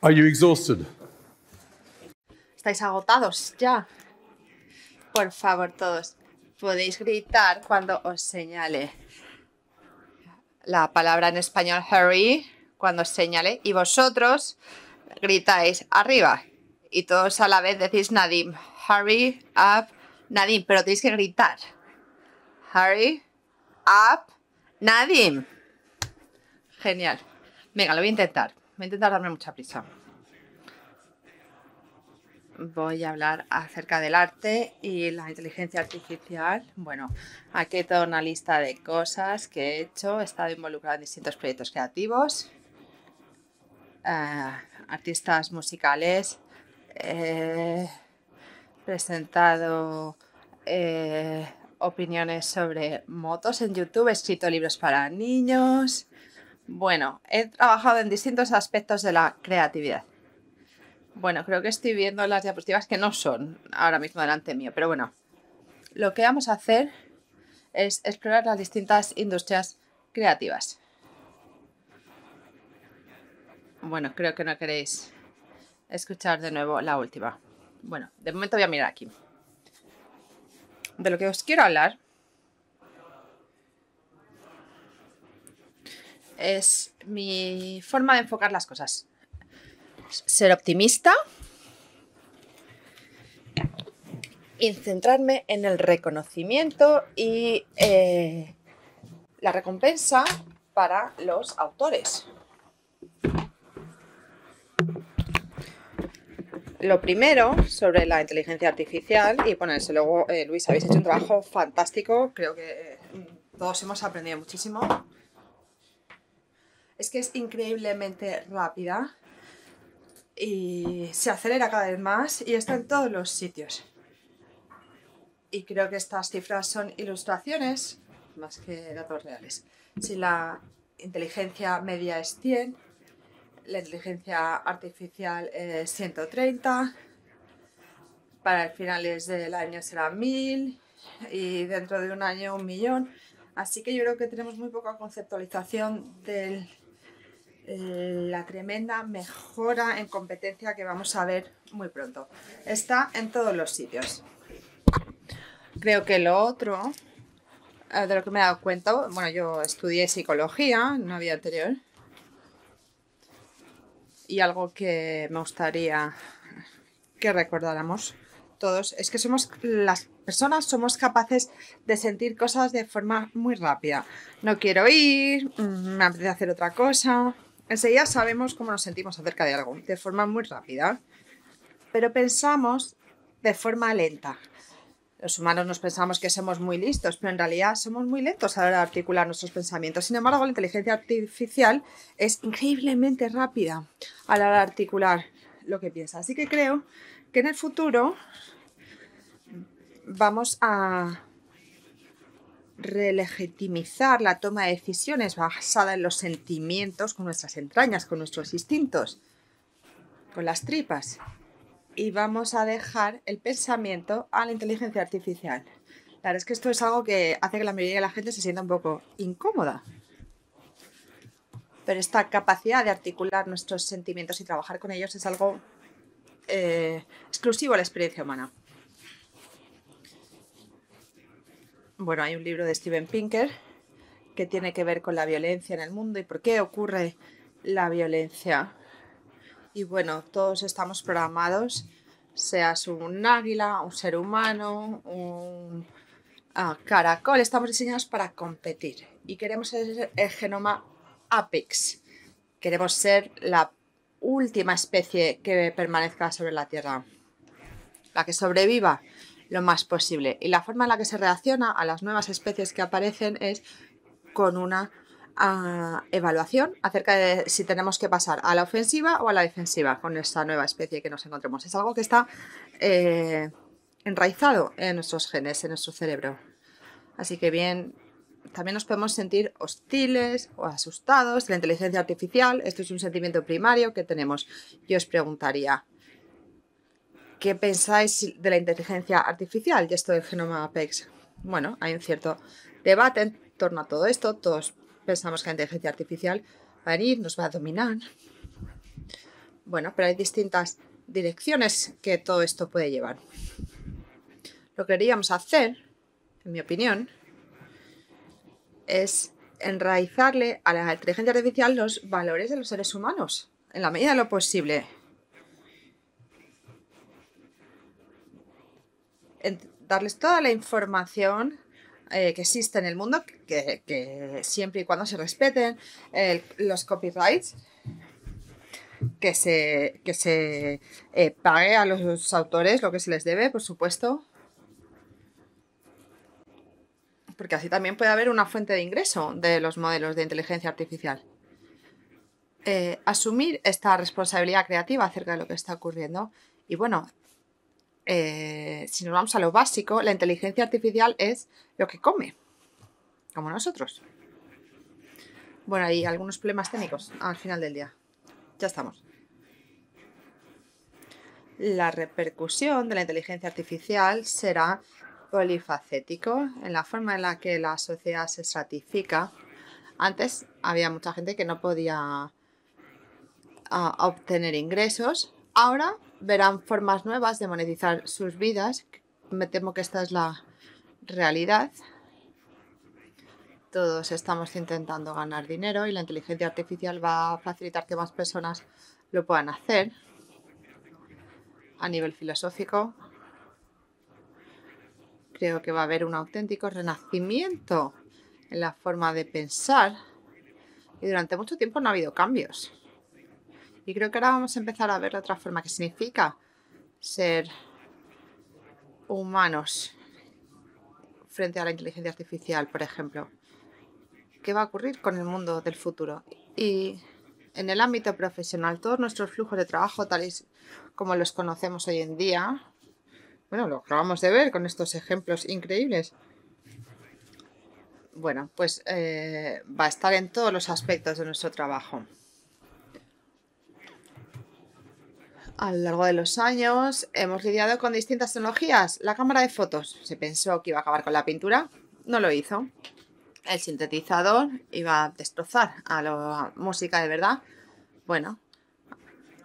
Are you exhausted? ¿Estáis agotados ya? Por favor, todos, podéis gritar cuando os señale la palabra en español hurry, cuando os señale, y vosotros gritáis arriba. Y todos a la vez decís Nadim. Hurry up, Nadim, pero tenéis que gritar. Hurry up, Nadim. Genial. Venga, lo voy a intentar. Voy a intentar darme mucha prisa. Voy a hablar acerca del arte y la inteligencia artificial. Bueno, aquí hay toda una lista de cosas que he hecho. He estado involucrada en distintos proyectos creativos, artistas musicales. He presentado opiniones sobre motos en YouTube. He escrito libros para niños. Bueno, he trabajado en distintos aspectos de la creatividad. Bueno, creo que estoy viendo las diapositivas que no son ahora mismo delante mío, pero bueno, lo que vamos a hacer es explorar las distintas industrias creativas. Bueno, creo que no queréis escuchar de nuevo la última. Bueno, de momento voy a mirar aquí. De lo que os quiero hablar es mi forma de enfocar las cosas. Ser optimista y centrarme en el reconocimiento y la recompensa para los autores. Lo primero sobre la inteligencia artificial, y bueno, desde luego, Luis, habéis hecho un trabajo fantástico, creo que todos hemos aprendido muchísimo. Es que es increíblemente rápida y se acelera cada vez más y está en todos los sitios. Y creo que estas cifras son ilustraciones más que datos reales. Si la inteligencia media es 100, la inteligencia artificial es 130, para el finales del año será 1000 y dentro de un año 1.000.000. Así que yo creo que tenemos muy poca conceptualización de la tremenda mejora en competencia que vamos a ver muy pronto. Está en todos los sitios. Creo que lo otro de lo que me he dado cuenta, bueno, yo estudié psicología en una vida anterior y algo que me gustaría que recordáramos todos es que las personas somos capaces de sentir cosas de forma muy rápida. No quiero ir, me apetece hacer otra cosa. Enseguida sabemos cómo nos sentimos acerca de algo, de forma muy rápida, pero pensamos de forma lenta. Los humanos nos pensamos que somos muy listos, pero en realidad somos muy lentos a la hora de articular nuestros pensamientos. Sin embargo, la inteligencia artificial es increíblemente rápida a la hora de articular lo que piensa. Así que creo que en el futuro vamos a relegitimizar la toma de decisiones basada en los sentimientos, con nuestras entrañas, con nuestros instintos, con las tripas. Y vamos a dejar el pensamiento a la inteligencia artificial. La verdad es que esto es algo que hace que la mayoría de la gente se sienta un poco incómoda. Pero esta capacidad de articular nuestros sentimientos y trabajar con ellos es algo exclusivo a la experiencia humana. Bueno, hay un libro de Steven Pinker que tiene que ver con la violencia en el mundo y por qué ocurre la violencia. Y bueno, todos estamos programados, seas un águila, un ser humano, un caracol, estamos diseñados para competir y queremos ser el genoma Apex. Queremos ser la última especie que permanezca sobre la Tierra, la que sobreviva lo más posible. Y la forma en la que se reacciona a las nuevas especies que aparecen es con una evaluación acerca de si tenemos que pasar a la ofensiva o a la defensiva con esta nueva especie que nos encontremos. Es algo que está enraizado en nuestros genes, en nuestro cerebro. Así que bien, también nos podemos sentir hostiles o asustados de la inteligencia artificial. Esto es un sentimiento primario que tenemos. Yo os preguntaría, ¿qué pensáis de la inteligencia artificial y esto del genoma Apex? Bueno, hay un cierto debate en torno a todo esto. Todos pensamos que la inteligencia artificial va a venir, nos va a dominar, Bueno, pero hay distintas direcciones que todo esto puede llevar. Lo que queríamos hacer, en mi opinión, es enraizarle a la inteligencia artificial los valores de los seres humanos, en la medida de lo posible. Darles toda la información que existe en el mundo, que siempre y cuando se respeten los copyrights, que se pague a los autores lo que se les debe, por supuesto, porque así también puede haber una fuente de ingreso de los modelos de inteligencia artificial. Asumir esta responsabilidad creativa acerca de lo que está ocurriendo. Y bueno, si nos vamos a lo básico, la inteligencia artificial es lo que come, como nosotros. Bueno, hay algunos problemas técnicos al final del día. Ya estamos. La repercusión de la inteligencia artificial será polifacético en la forma en la que la sociedad se estratifica. Antes había mucha gente que no podía obtener ingresos. Ahora verán formas nuevas de monetizar sus vidas. Me temo que esta es la realidad. Todos estamos intentando ganar dinero y la inteligencia artificial va a facilitar que más personas lo puedan hacer. A nivel filosófico, creo que va a haber un auténtico renacimiento en la forma de pensar y durante mucho tiempo no ha habido cambios. Y creo que ahora vamos a empezar a ver otra forma que significa ser humanos frente a la inteligencia artificial, por ejemplo. ¿Qué va a ocurrir con el mundo del futuro? Y en el ámbito profesional, todos nuestros flujos de trabajo, tales como los conocemos hoy en día, bueno, lo acabamos de ver con estos ejemplos increíbles. Bueno, pues va a estar en todos los aspectos de nuestro trabajo. A lo largo de los años hemos lidiado con distintas tecnologías. La cámara de fotos se pensó que iba a acabar con la pintura, no lo hizo. El sintetizador iba a destrozar a la música de verdad. Bueno,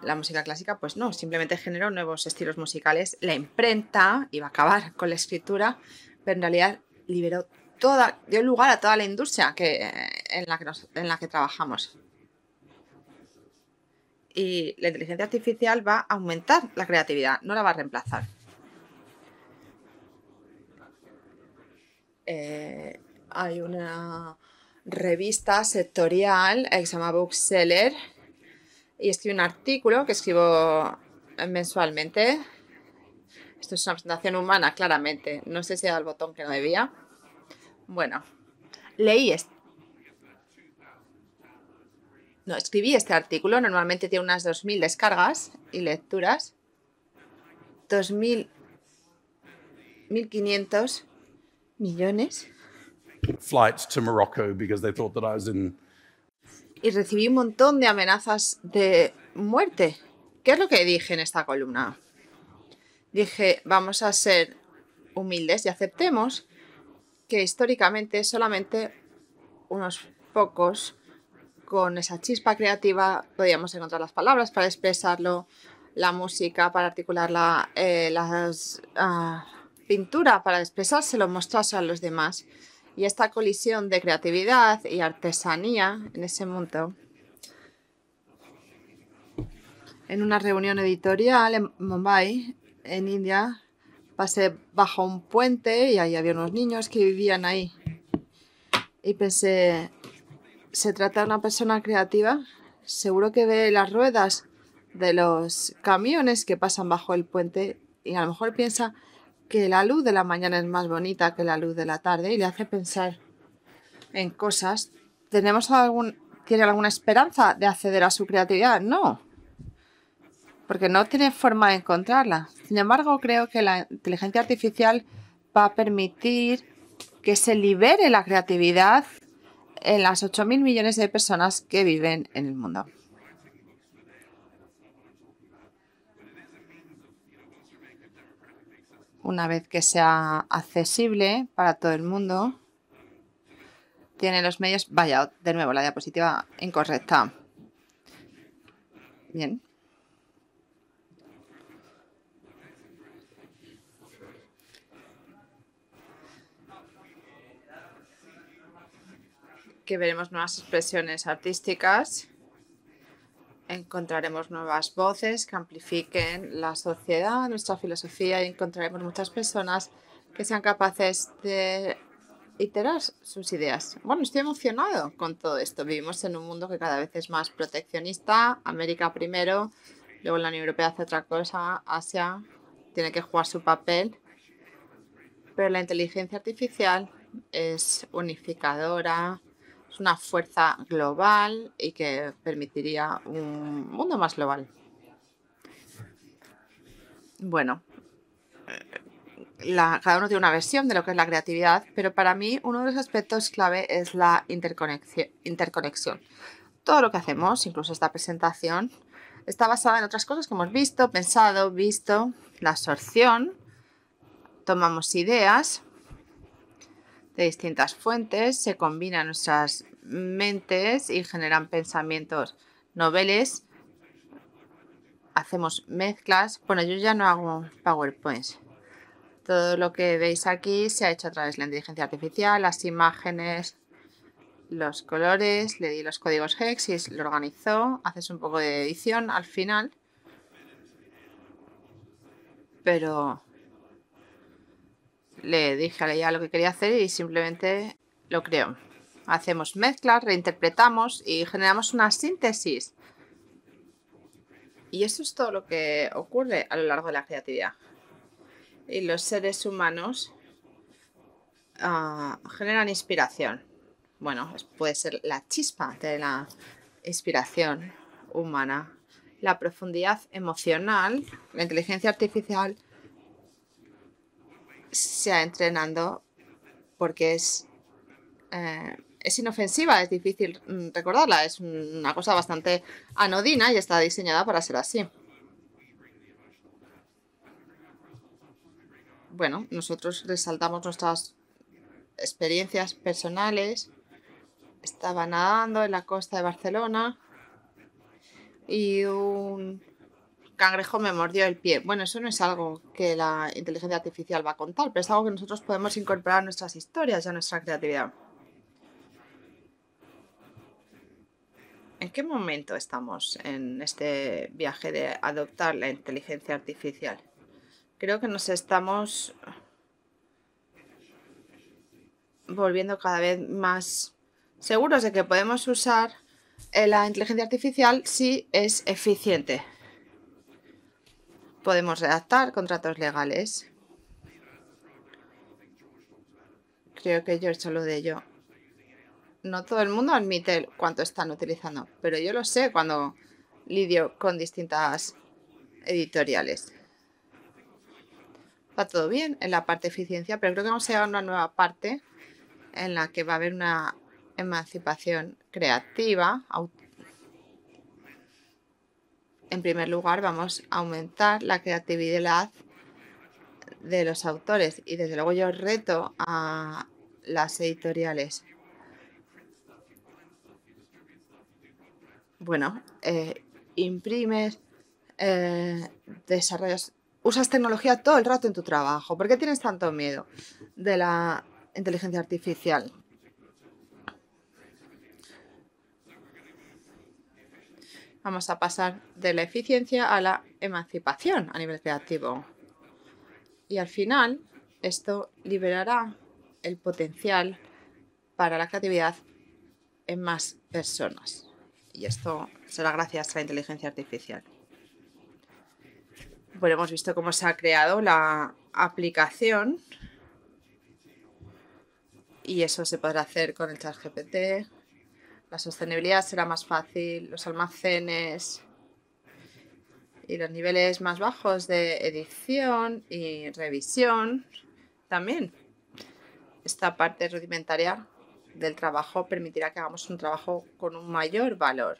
la música clásica pues no, simplemente generó nuevos estilos musicales. La imprenta iba a acabar con la escritura, pero en realidad dio lugar a toda la industria en la que trabajamos. Y la inteligencia artificial va a aumentar la creatividad, no la va a reemplazar. Hay una revista sectorial que se llama Bookseller y escribe un artículo que escribo mensualmente. Esto es una presentación humana, claramente. No sé si era el botón que no debía. Bueno, escribí este artículo. Normalmente tiene unas 2.000 descargas y lecturas. 2.000, 1.500 millones. Flights to Morocco because they thought that I was in. Y recibí un montón de amenazas de muerte. ¿Qué es lo que dije en esta columna? Dije, vamos a ser humildes y aceptemos que históricamente solamente unos pocos con esa chispa creativa podíamos encontrar las palabras para expresarlo, la música para articularla, pintura para expresárselo, mostrárselo a los demás. Y esta colisión de creatividad y artesanía en ese mundo. En una reunión editorial en Mumbai, en India, pasé bajo un puente y ahí había unos niños que vivían ahí. Y pensé, ¿se trata de una persona creativa? Seguro que ve las ruedas de los camiones que pasan bajo el puente y a lo mejor piensa que la luz de la mañana es más bonita que la luz de la tarde y le hace pensar en cosas. ¿Tiene alguna esperanza de acceder a su creatividad? No, porque no tiene forma de encontrarla. Sin embargo, creo que la inteligencia artificial va a permitir que se libere la creatividad en las 8.000 millones de personas que viven en el mundo. Una vez que sea accesible para todo el mundo, tiene los medios. Vaya, de nuevo, la diapositiva incorrecta. Bien. que veremos nuevas expresiones artísticas, encontraremos nuevas voces que amplifiquen la sociedad, nuestra filosofía, y encontraremos muchas personas que sean capaces de iterar sus ideas. Bueno, estoy emocionado con todo esto. Vivimos en un mundo que cada vez es más proteccionista. América primero, luego la Unión Europea hace otra cosa, Asia tiene que jugar su papel. Pero la inteligencia artificial es unificadora, es una fuerza global y que permitiría un mundo más global. Bueno, cada uno tiene una versión de lo que es la creatividad, pero para mí uno de los aspectos clave es la interconexión. Todo lo que hacemos, incluso esta presentación, está basada en otras cosas que hemos visto, pensado, la absorción. Tomamos ideas de distintas fuentes, se combinan nuestras mentes y generan pensamientos noveles. Hacemos mezclas. Bueno, yo ya no hago PowerPoints. Todo lo que veis aquí se ha hecho a través de la inteligencia artificial, las imágenes, los colores, le di los códigos hex y lo organizó. Haces un poco de edición al final. Pero le dije a ella lo que quería hacer y simplemente lo creó. Hacemos mezclas, reinterpretamos y generamos una síntesis. Y eso es todo lo que ocurre a lo largo de la creatividad. Y los seres humanos generan inspiración. Bueno, puede ser la chispa de la inspiración humana. La profundidad emocional, la inteligencia artificial se ha entrenando porque es inofensiva, es difícil recordarla, es una cosa bastante anodina y está diseñada para ser así. Bueno, nosotros resaltamos nuestras experiencias personales. Estaba nadando en la costa de Barcelona y un cangrejo me mordió el pie. Bueno, eso no es algo que la inteligencia artificial va a contar, pero es algo que nosotros podemos incorporar a nuestras historias y a nuestra creatividad. ¿En qué momento estamos en este viaje de adoptar la inteligencia artificial? Creo que nos estamos volviendo cada vez más seguros de que podemos usar la inteligencia artificial si es eficiente. Podemos redactar contratos legales. Creo que George habló de ello. No todo el mundo admite cuánto están utilizando, pero yo lo sé cuando lidio con distintas editoriales. Va todo bien en la parte de eficiencia, pero creo que vamos a llegar a una nueva parte en la que va a haber una emancipación creativa. En primer lugar, vamos a aumentar la creatividad de los autores y desde luego yo reto a las editoriales. Bueno, imprimes, desarrollas, usas tecnología todo el rato en tu trabajo. ¿Por qué tienes tanto miedo de la inteligencia artificial? Vamos a pasar de la eficiencia a la emancipación a nivel creativo. Y al final, esto liberará el potencial para la creatividad en más personas. Y esto será gracias a la inteligencia artificial. Bueno, hemos visto cómo se ha creado la aplicación y eso se podrá hacer con el ChatGPT. La sostenibilidad será más fácil, los almacenes y los niveles más bajos de edición y revisión también. Esta parte rudimentaria del trabajo permitirá que hagamos un trabajo con un mayor valor.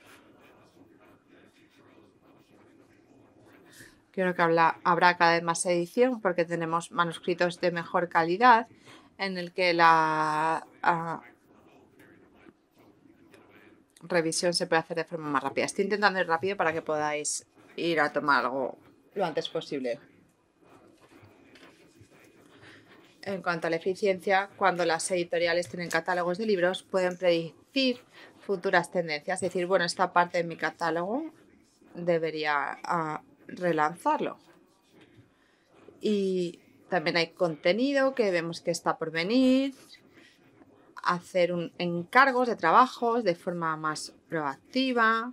Creo que habrá cada vez más edición porque tenemos manuscritos de mejor calidad en el que la revisión se puede hacer de forma más rápida. Estoy intentando ir rápido para que podáis ir a tomar algo lo antes posible. En cuanto a la eficiencia, cuando las editoriales tienen catálogos de libros, pueden predecir predecir futuras tendencias. Decir, bueno, esta parte de mi catálogo debería relanzarlo. Y también hay contenido que vemos que está por venir, hacer encargos de trabajos de forma más proactiva,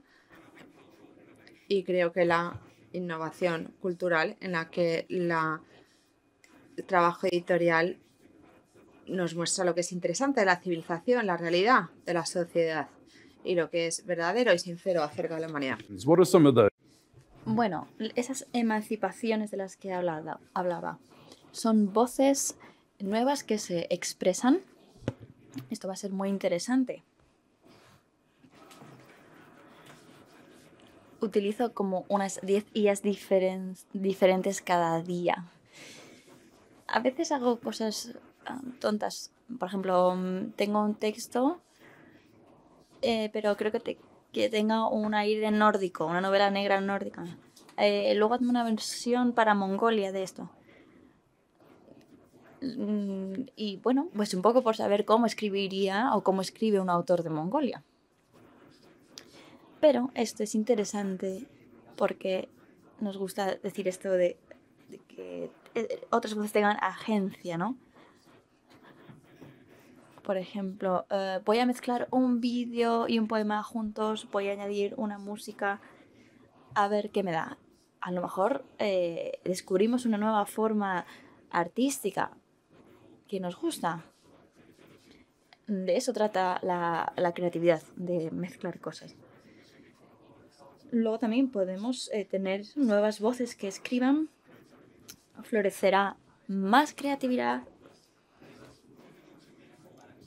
y creo que la innovación cultural en la que el trabajo editorial nos muestra lo que es interesante de la civilización, la realidad de la sociedad y lo que es verdadero y sincero acerca de la humanidad. What are some of those? Bueno, esas emancipaciones de las que hablaba son voces nuevas que se expresan. Esto va a ser muy interesante. Utilizo como unas 10 IAs diferentes cada día. A veces hago cosas tontas. Por ejemplo, tengo un texto, pero creo que tenga un aire nórdico, una novela negra nórdica. Luego hazme una versión para Mongolia de esto. Y bueno, pues un poco por saber cómo escribiría o cómo escribe un autor de Mongolia. Pero esto es interesante porque nos gusta decir esto de que otras voces tengan agencia, ¿no? Por ejemplo, voy a mezclar un vídeo y un poema juntos, voy a añadir una música, a ver qué me da. A lo mejor descubrimos una nueva forma artística que nos gusta. De eso trata la creatividad, de mezclar cosas. Luego también podemos tener nuevas voces que escriban, florecerá más creatividad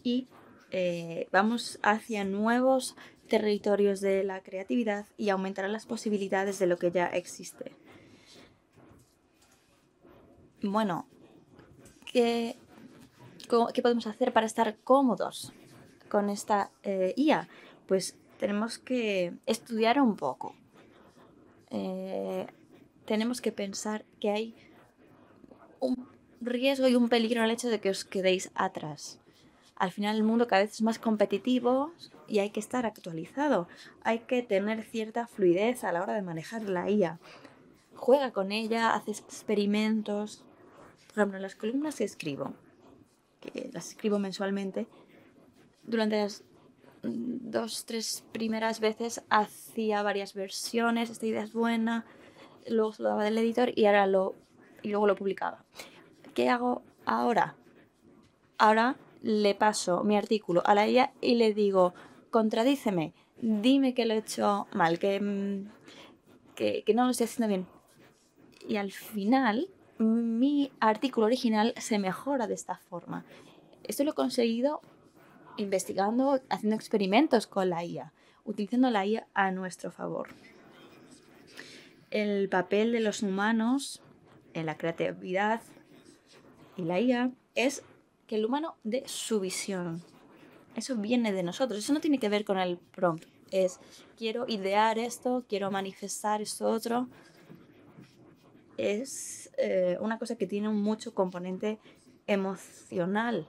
y vamos hacia nuevos territorios de la creatividad y aumentarán las posibilidades de lo que ya existe. Bueno, ¿qué podemos hacer para estar cómodos con esta IA? Pues tenemos que estudiar un poco. Tenemos que pensar que hay un riesgo y un peligro en el hecho de que os quedéis atrás. Al final el mundo cada vez es más competitivo y hay que estar actualizado. Hay que tener cierta fluidez a la hora de manejar la IA. Juega con ella, haces experimentos. Por ejemplo, las columnas que escribo, que las escribo mensualmente, durante las 2-3 primeras veces hacía varias versiones, esta idea es buena, luego se lo daba del editor y luego lo publicaba. ¿Qué hago ahora? Ahora le paso mi artículo a la IA y le digo, contradíceme, dime que lo he hecho mal, que no lo estoy haciendo bien. Y al final mi artículo original se mejora de esta forma. Esto lo he conseguido investigando, haciendo experimentos con la IA, utilizando la IA a nuestro favor. El papel de los humanos en la creatividad y la IA es que el humano dé su visión. Eso viene de nosotros, eso no tiene que ver con el prompt. Es, quiero idear esto, quiero manifestar esto otro. Es una cosa que tiene mucho componente emocional,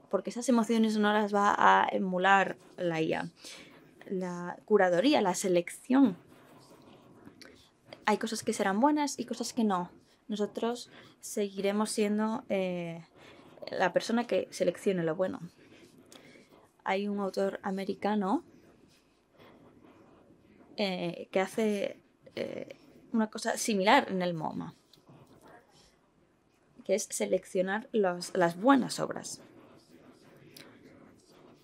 porque esas emociones no las va a emular la IA. La curaduría, la selección. Hay cosas que serán buenas y cosas que no. Nosotros seguiremos siendo la persona que seleccione lo bueno. Hay un autor americano que hace una cosa similar en el MoMA, que es seleccionar las buenas obras.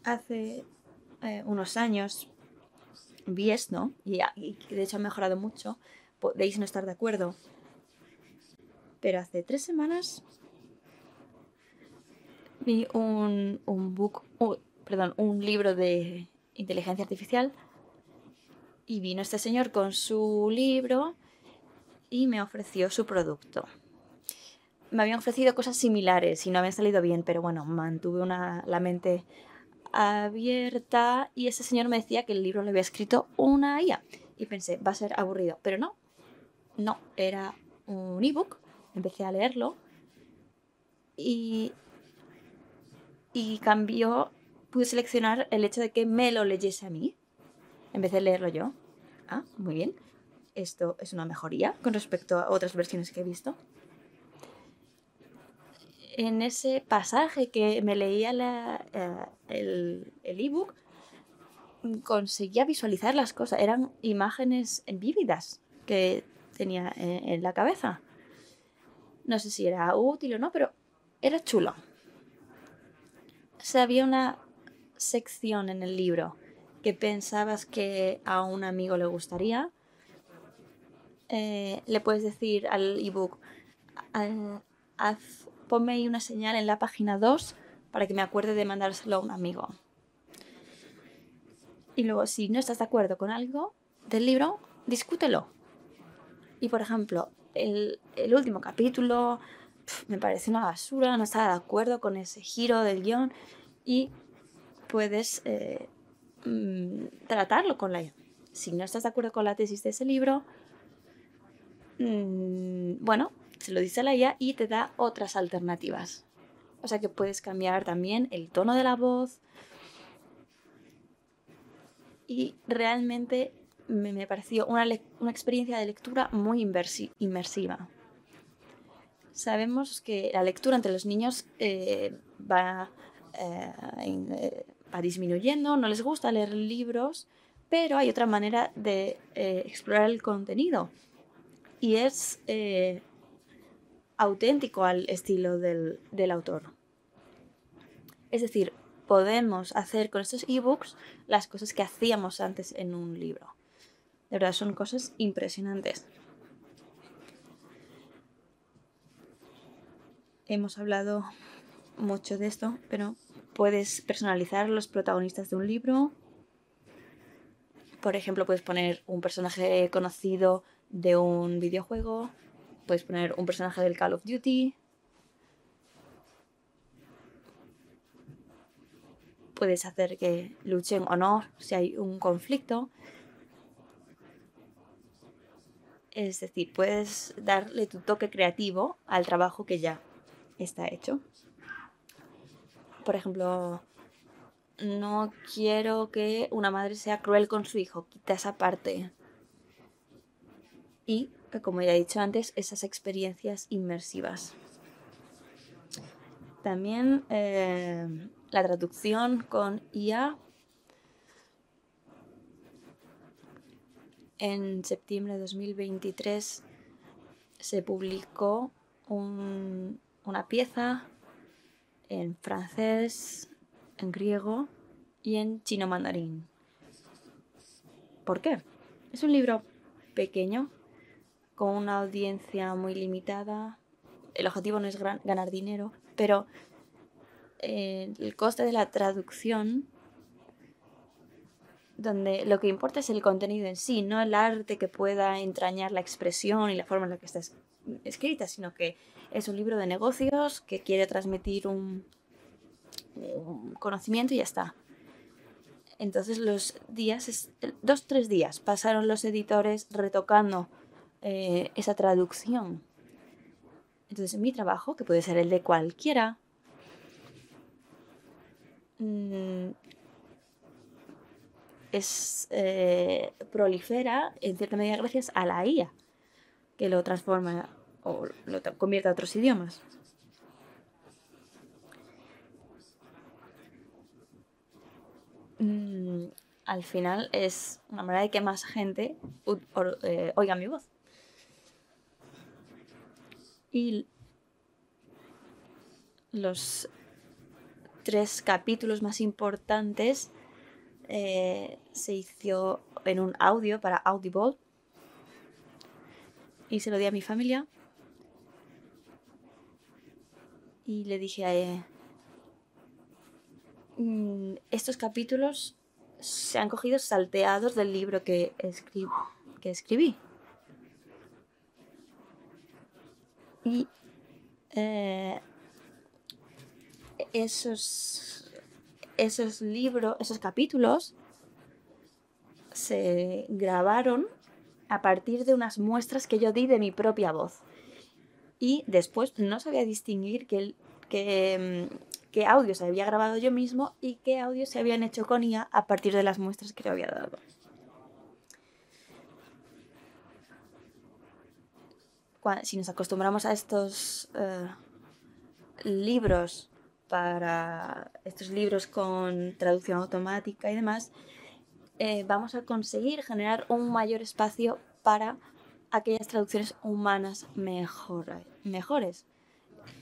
Hace unos años vi esto y de hecho ha mejorado mucho. Podéis no estar de acuerdo, pero hace 3 semanas vi un libro de inteligencia artificial y vino este señor con su libro y me ofreció su producto. Me habían ofrecido cosas similares y no habían salido bien, pero bueno, mantuve la mente abierta y ese señor me decía que el libro lo había escrito una IA y pensé, va a ser aburrido, pero no, era un ebook. Empecé a leerlo y cambió pude seleccionar el hecho de que me lo leyese a mí, en vez de leerlo yo. Ah, muy bien. Esto es una mejoría con respecto a otras versiones que he visto. En ese pasaje que me leía el ebook, conseguía visualizar las cosas. Eran imágenes vívidas que tenía en la cabeza. No sé si era útil o no, pero era chulo. O sea, había una sección en el libro que pensabas que a un amigo le gustaría. Le puedes decir al ebook, ponme ahí una señal en la página 2 para que me acuerde de mandárselo a un amigo. Y luego, si no estás de acuerdo con algo del libro, discútelo. Y, por ejemplo, el último capítulo me parece una basura, no estaba de acuerdo con ese giro del guión, y puedes tratarlo con la... Si no estás de acuerdo con la tesis de ese libro, bueno, se lo dice a la IA y te da otras alternativas. O sea que puedes cambiar también el tono de la voz. Y realmente me pareció una experiencia de lectura muy inmersiva. Sabemos que la lectura entre los niños va disminuyendo, no les gusta leer libros, pero hay otra manera de explorar el contenido y es auténtico al estilo del autor. Es decir, podemos hacer con estos ebooks las cosas que hacíamos antes en un libro. De verdad, son cosas impresionantes. Hemos hablado mucho de esto, pero puedes personalizar los protagonistas de un libro. Por ejemplo, puedes poner un personaje conocido de un videojuego. Puedes poner un personaje del Call of Duty. Puedes hacer que luchen o no si hay un conflicto. Es decir, puedes darle tu toque creativo al trabajo que ya está hecho. Por ejemplo, no quiero que una madre sea cruel con su hijo. Quita esa parte. Y, como ya he dicho antes, esas experiencias inmersivas. También la traducción con IA. En septiembre de 2023 se publicó una pieza en francés, en griego y en chino mandarín. ¿Por qué? Es un libro pequeño, con una audiencia muy limitada. El objetivo no es ganar dinero, pero el coste de la traducción, donde lo que importa es el contenido en sí, no el arte que pueda entrañar la expresión y la forma en la que está escrita, sino que es un libro de negocios que quiere transmitir un conocimiento y ya está. Entonces 2-3 días pasaron los editores retocando esa traducción. Entonces mi trabajo, que puede ser el de cualquiera, prolifera en cierta medida gracias a la IA, que lo transforma o lo convierte a otros idiomas. Al final es una manera de que más gente oiga mi voz. Y los 3 capítulos más importantes se hizo en un audio para Audible y se lo di a mi familia y le dije a estos capítulos se han cogido salteados del libro que escribí. Y esos capítulos se grabaron a partir de unas muestras que yo di de mi propia voz. Y después no sabía distinguir que qué audio se había grabado yo mismo y qué audios se habían hecho con IA a partir de las muestras que yo había dado. Si nos acostumbramos a estos libros estos libros con traducción automática y demás, vamos a conseguir generar un mayor espacio para aquellas traducciones humanas mejores.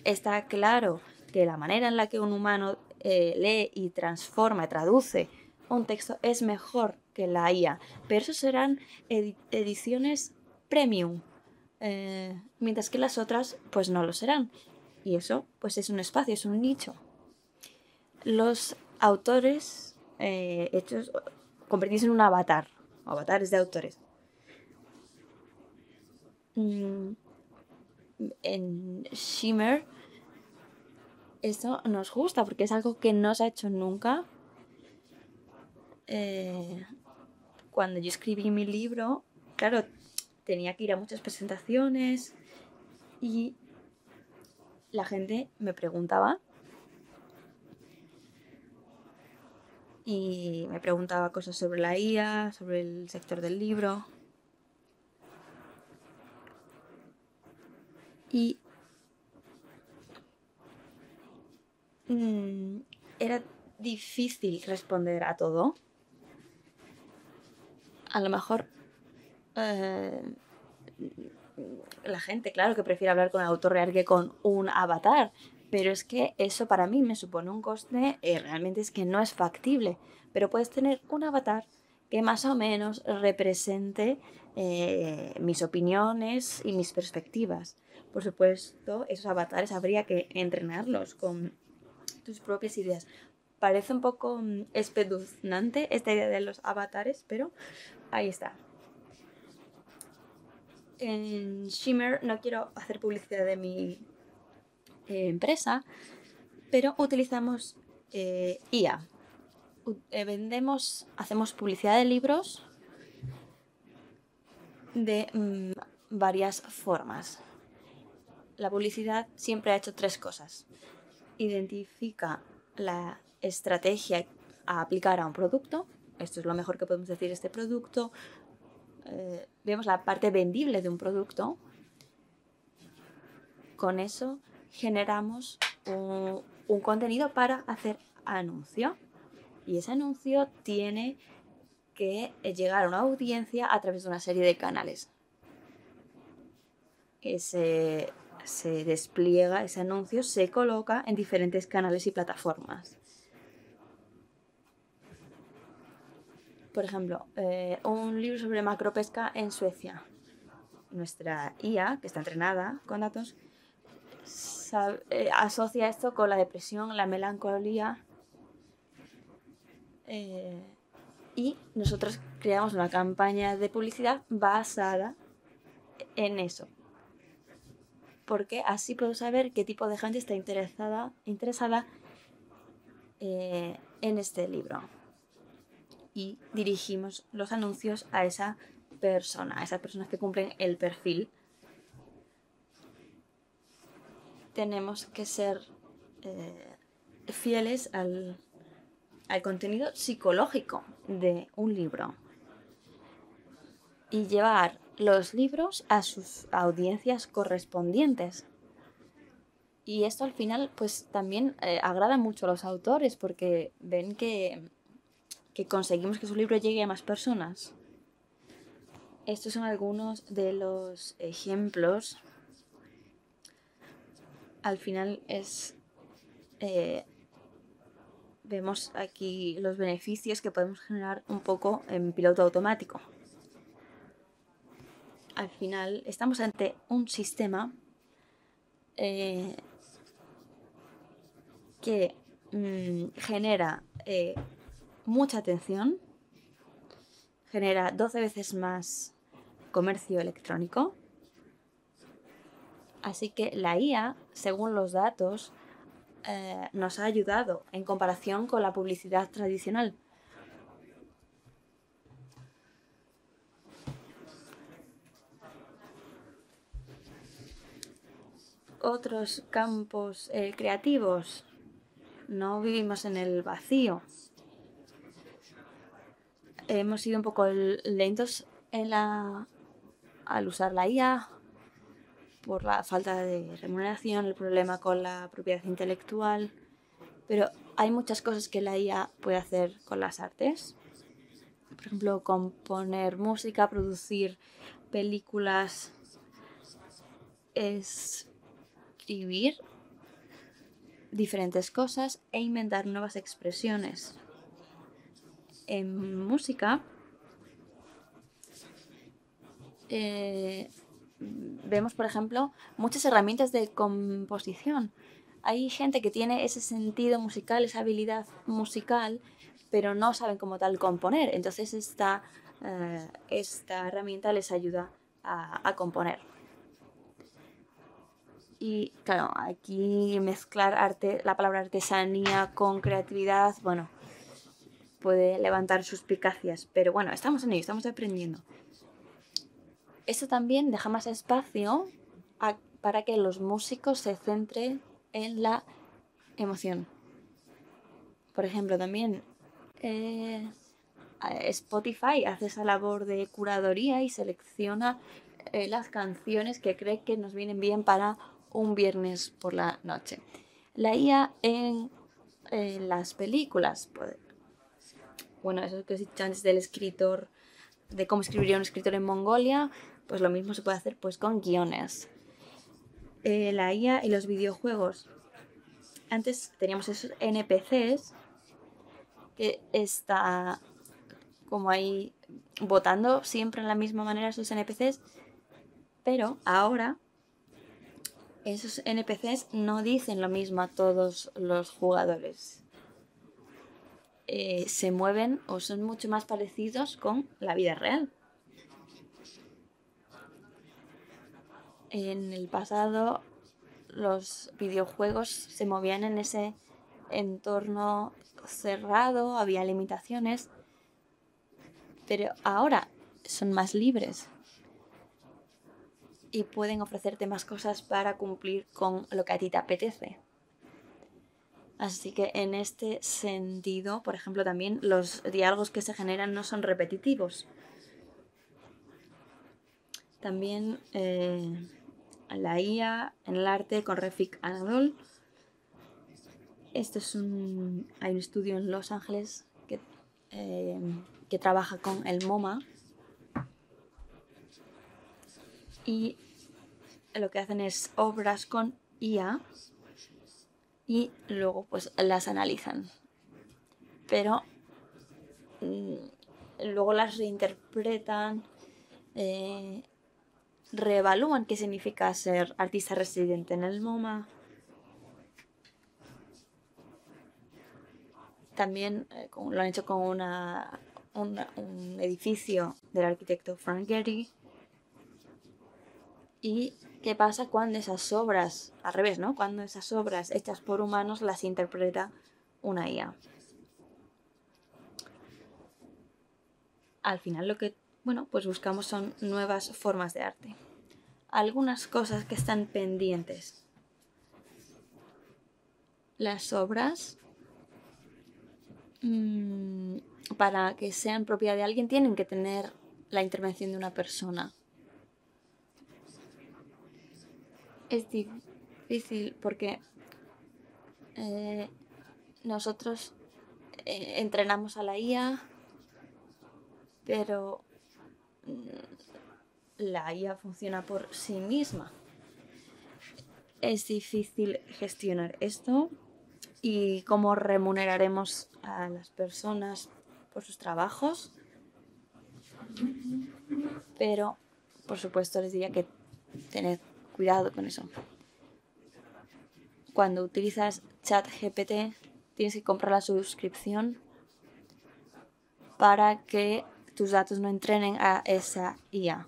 Está claro que la manera en la que un humano lee y transforma y traduce un texto es mejor que la IA, pero eso serán ediciones premium, mientras que las otras pues no lo serán. Y eso pues es un espacio, es un nicho. Los autores convertirse en un avatar, avatares de autores. En Shimmer esto nos gusta porque es algo que no se ha hecho nunca. Cuando yo escribí mi libro, claro, tenía que ir a muchas presentaciones y la gente me preguntaba cosas sobre la IA, sobre el sector del libro. Y era difícil responder a todo. A lo mejor la gente, claro, que prefiere hablar con el autor real que con un avatar, pero es que eso para mí me supone un coste, realmente es que no es factible, pero puedes tener un avatar que más o menos represente mis opiniones y mis perspectivas. Por supuesto, esos avatares habría que entrenarlos con tus propias ideas. Parece un poco espeluznante esta idea de los avatares, pero ahí está. En Shimmer no quiero hacer publicidad de mi empresa, pero utilizamos IA. Hacemos publicidad de libros de varias formas. La publicidad siempre ha hecho 3 cosas. Identifica la estrategia a aplicar a un producto. Esto es lo mejor que podemos decir, este producto. Vemos la parte vendible de un producto. Con eso generamos un contenido para hacer anuncio. Y ese anuncio tiene que llegar a una audiencia a través de una serie de canales. Se despliega ese anuncio, se coloca en diferentes canales y plataformas. Por ejemplo, un libro sobre macropesca en Suecia. Nuestra IA, que está entrenada con datos, asocia esto con la depresión, la melancolía, y nosotros creamos una campaña de publicidad basada en eso. Porque así puedo saber qué tipo de gente está interesada en este libro. Y dirigimos los anuncios a esas personas que cumplen el perfil. Tenemos que ser fieles al contenido psicológico de un libro y llevar los libros a sus audiencias correspondientes. Y esto al final pues también agrada mucho a los autores porque ven que conseguimos que su libro llegue a más personas. Estos son algunos de los ejemplos. Al final vemos aquí los beneficios que podemos generar un poco en piloto automático. Al final estamos ante un sistema que genera mucha atención, genera 12 veces más comercio electrónico. Así que la IA, según los datos, nos ha ayudado en comparación con la publicidad tradicional. Otros campos creativos. no vivimos en el vacío. Hemos sido un poco lentos al usar la IA por la falta de remuneración, el problema con la propiedad intelectual, pero hay muchas cosas que la IA puede hacer con las artes. Por ejemplo, componer música, producir películas, escribir diferentes cosas e inventar nuevas expresiones. En música vemos, por ejemplo, muchas herramientas de composición. Hay gente que tiene ese sentido musical, esa habilidad musical, pero no saben como tal componer. Entonces esta herramienta les ayuda a componer. Y claro, aquí mezclar la palabra artesanía con creatividad, bueno, puede levantar suspicacias, pero bueno, estamos en ello, estamos aprendiendo. Esto también deja más espacio para que los músicos se centren en la emoción. Por ejemplo, también Spotify hace esa labor de curaduría y selecciona las canciones que cree que nos vienen bien para un viernes por la noche. La IA en las películas, pues, bueno, eso que he dicho antes del escritor, de cómo escribiría un escritor en Mongolia, pues lo mismo se puede hacer pues con guiones. La IA y los videojuegos. Antes teníamos esos NPCs que está como ahí votando siempre en la misma manera esos NPCs, pero ahora esos NPCs no dicen lo mismo a todos los jugadores. Se mueven o son mucho más parecidos con la vida real. En el pasado los videojuegos se movían en ese entorno cerrado, había limitaciones, pero ahora son más libres y pueden ofrecerte más cosas para cumplir con lo que a ti te apetece. Así que en este sentido, por ejemplo, también los diálogos que se generan no son repetitivos. También la IA en el arte con Refik Anadol. Hay un estudio en Los Ángeles que trabaja con el MoMA y lo que hacen es obras con IA y luego pues las analizan, pero luego las reinterpretan, reevalúan qué significa ser artista residente en el MoMA. También lo han hecho con un edificio del arquitecto Frank Gehry. ¿Y qué pasa cuando esas obras, al revés, ¿no? Cuando esas obras hechas por humanos las interpreta una IA? Al final lo que, pues buscamos son nuevas formas de arte. Algunas cosas que están pendientes. Las obras, para que sean propiedad de alguien, tienen que tener la intervención de una persona. Es difícil porque nosotros entrenamos a la IA, pero la IA funciona por sí misma. Es difícil gestionar esto y cómo remuneraremos a las personas por sus trabajos. Pero, por supuesto, les diría que tened cuidado con eso. Cuando utilizas ChatGPT, tienes que comprar la suscripción para que tus datos no entrenen a esa IA.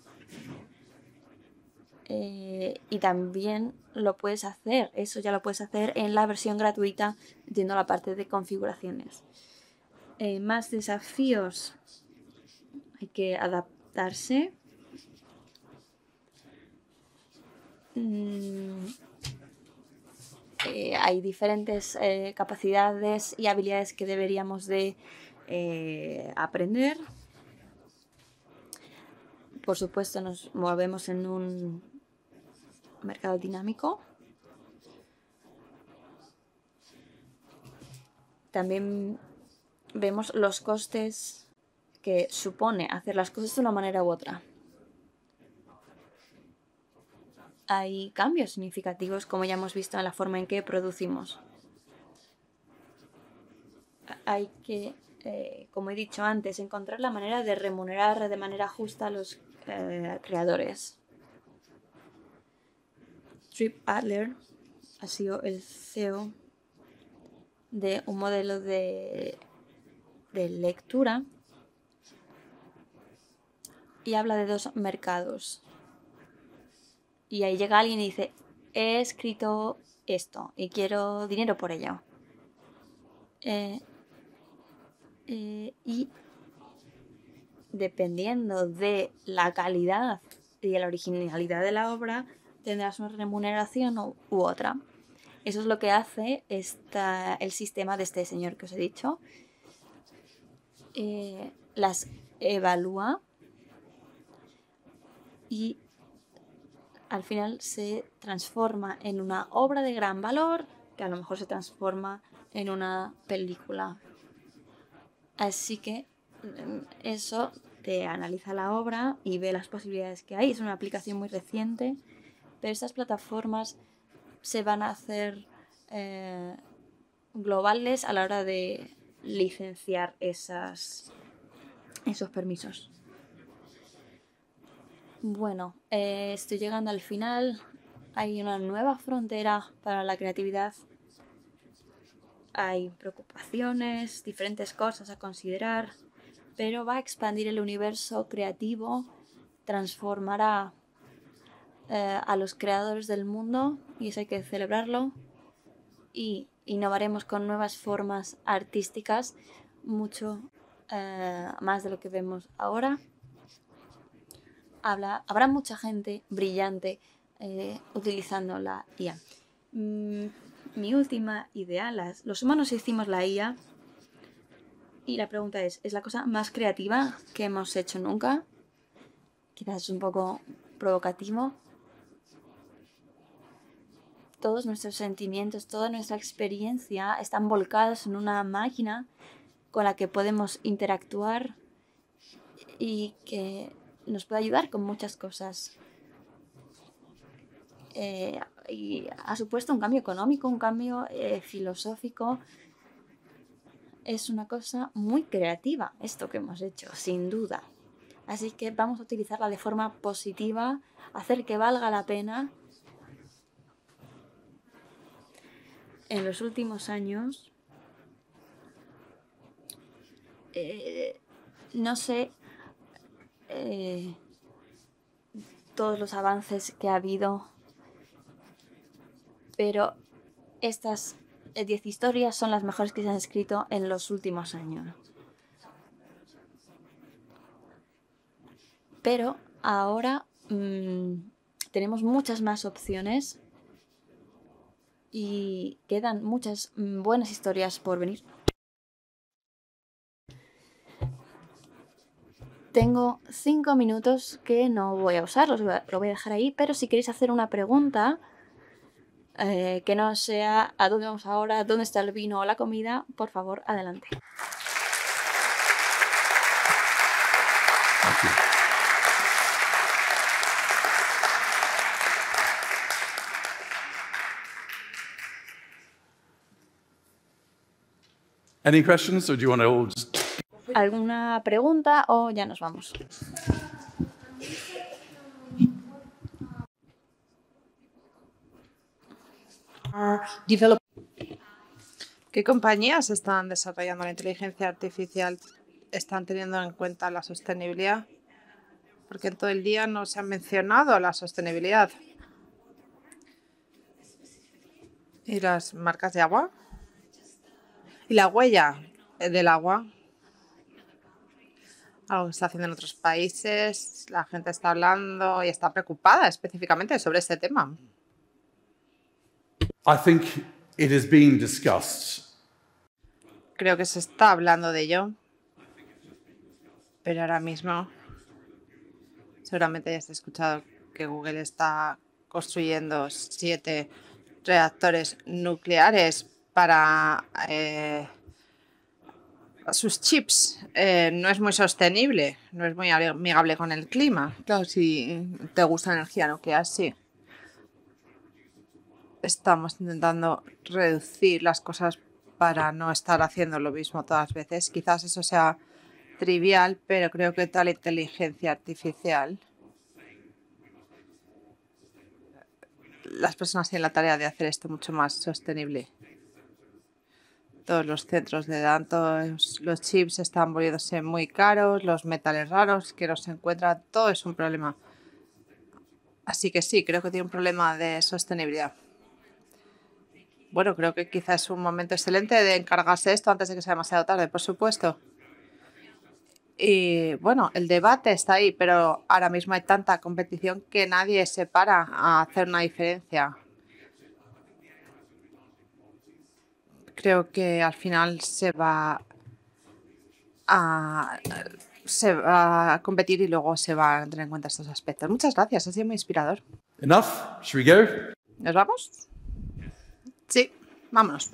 Y también lo puedes hacer, eso ya lo puedes hacer en la versión gratuita, entiendo la parte de configuraciones. Más desafíos, hay que adaptarse. hay diferentes capacidades y habilidades que deberíamos de aprender. Por supuesto, nos movemos en un mercado dinámico. También vemos los costes que supone hacer las cosas de una manera u otra. Hay cambios significativos, como ya hemos visto, en la forma en que producimos. Hay que, como he dicho antes, encontrar la manera de remunerar de manera justa a los creadores. Tripp Adler ha sido el CEO de un modelo de lectura y habla de dos mercados. Y ahí llega alguien y dice, he escrito esto y quiero dinero por ello. Y dependiendo de la calidad y de la originalidad de la obra, tendrás una remuneración u otra. Eso es lo que hace el sistema de este señor que os he dicho. Las evalúa y al final se transforma en una obra de gran valor que a lo mejor se transforma en una película. Así que eso te analiza la obra y ve las posibilidades que hay. Es una aplicación muy reciente, pero estas plataformas se van a hacer globales a la hora de licenciar esos permisos. Bueno, estoy llegando al final. Hay una nueva frontera para la creatividad. Hay preocupaciones, diferentes cosas a considerar, pero va a expandir el universo creativo, transformará a los creadores del mundo, y eso hay que celebrarlo, y innovaremos con nuevas formas artísticas, mucho más de lo que vemos ahora. Habrá mucha gente brillante utilizando la IA. Mi última idea, los humanos hicimos la IA y la pregunta ¿es la cosa más creativa que hemos hecho nunca? Quizás es un poco provocativo. Todos nuestros sentimientos, toda nuestra experiencia están volcados en una máquina con la que podemos interactuar y que nos puede ayudar con muchas cosas. Y ha supuesto un cambio económico, un cambio filosófico. Es una cosa muy creativa esto que hemos hecho, sin duda. Así que vamos a utilizarla de forma positiva, hacer que valga la pena. En los últimos años, no sé todos los avances que ha habido, pero estas 10 historias son las mejores que se han escrito en los últimos años. Pero ahora tenemos muchas más opciones y quedan muchas buenas historias por venir. Tengo 5 minutos que no voy a usar, lo voy a dejar ahí, pero si queréis hacer una pregunta que no sea ¿a dónde vamos ahora? ¿Dónde está el vino o la comida? Por favor, adelante. Any questions, or do you want to all just... ¿Alguna pregunta o ya nos vamos? ¿Qué compañías están desarrollando la inteligencia artificial? ¿Están teniendo en cuenta la sostenibilidad? Porque en todo el día no se ha mencionado la sostenibilidad. ¿Y las marcas de agua? ¿Y la huella del agua? Algo que está haciendo en otros países. La gente está hablando y está preocupada específicamente sobre este tema. I think It is being discussed. Creo que se está hablando de ello, pero ahora mismo seguramente ya has escuchado que Google está construyendo 7 reactores nucleares para sus chips. No es muy sostenible, no es muy amigable con el clima. Claro, si te gusta la energía nuclear, sí. Estamos intentando reducir las cosas para no estar haciendo lo mismo todas las veces. Quizás eso sea trivial, pero creo que toda la inteligencia artificial, las personas tienen la tarea de hacer esto mucho más sostenible. Todos los centros de datos, los chips están volviéndose muy caros, los metales raros que no se encuentran, todo es un problema. Así que sí, creo que tiene un problema de sostenibilidad. Bueno, creo que quizás es un momento excelente de encargarse de esto antes de que sea demasiado tarde, por supuesto. Y bueno, el debate está ahí, pero ahora mismo hay tanta competición que nadie se para a hacer una diferencia. Creo que al final se va a competir y luego se van a tener en cuenta estos aspectos. Muchas gracias, ha sido muy inspirador. Enough? Should we go? ¿Nos vamos? Sí, vámonos.